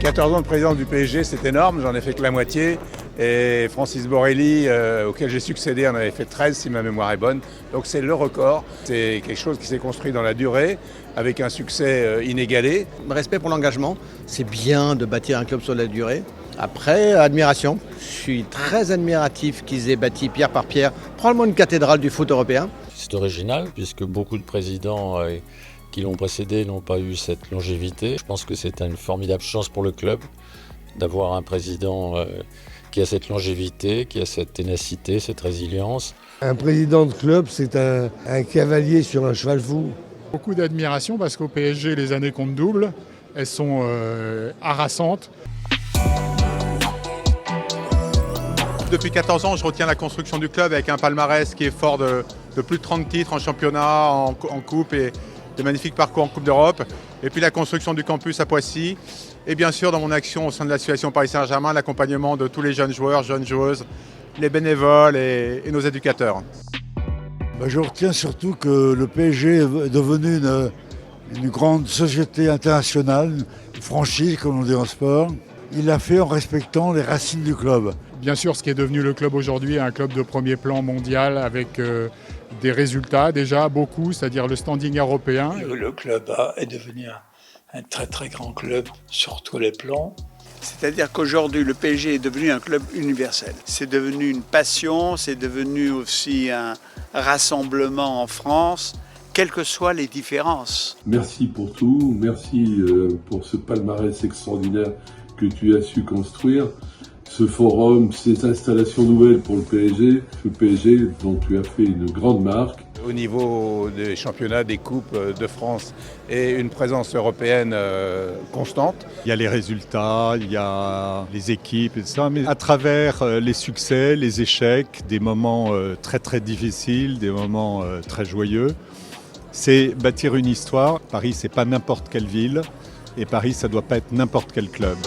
14 ans de présidence du PSG, c'est énorme, j'en ai fait que la moitié. Et Francis Borrelli, auquel j'ai succédé, en avait fait 13 si ma mémoire est bonne. Donc c'est le record. C'est quelque chose qui s'est construit dans la durée, avec un succès inégalé. Respect pour l'engagement, c'est bien de bâtir un club sur la durée. Après, admiration. Je suis très admiratif qu'ils aient bâti pierre par pierre probablement une cathédrale du foot européen. C'est original puisque beaucoup de présidents qui l'ont précédé n'ont pas eu cette longévité. Je pense que c'est une formidable chance pour le club d'avoir un président qui a cette longévité, qui a cette ténacité, cette résilience. Un président de club, c'est un cavalier sur un cheval fou. Beaucoup d'admiration parce qu'au PSG, les années comptent double. Elles sont harassantes. Depuis 14 ans, je retiens la construction du club avec un palmarès qui est fort de plus de 30 titres en championnat, en coupe et de magnifiques parcours en Coupe d'Europe. Et puis la construction du campus à Poissy. Et bien sûr, dans mon action au sein de l'association Paris Saint-Germain, l'accompagnement de tous les jeunes joueurs, jeunes joueuses, les bénévoles et nos éducateurs. Je retiens surtout que le PSG est devenu une grande société internationale, une franchise comme on dit en sport. Il l'a fait en respectant les racines du club. Bien sûr, ce qui est devenu le club aujourd'hui est un club de premier plan mondial avec des résultats déjà beaucoup, c'est-à-dire le standing européen. Le club est devenu un très très grand club sur tous les plans. C'est-à-dire qu'aujourd'hui, le PSG est devenu un club universel. C'est devenu une passion, c'est devenu aussi un rassemblement en France, quelles que soient les différences. Merci pour tout, merci pour ce palmarès extraordinaire que tu as su construire. Ce forum, ces installations nouvelles pour le PSG dont tu as fait une grande marque. Au niveau des championnats, des coupes de France et une présence européenne constante. Il y a les résultats, il y a les équipes et tout ça, mais à travers les succès, les échecs, des moments très très difficiles, des moments très joyeux, c'est bâtir une histoire. Paris, c'est pas n'importe quelle ville et Paris, ça doit pas être n'importe quel club.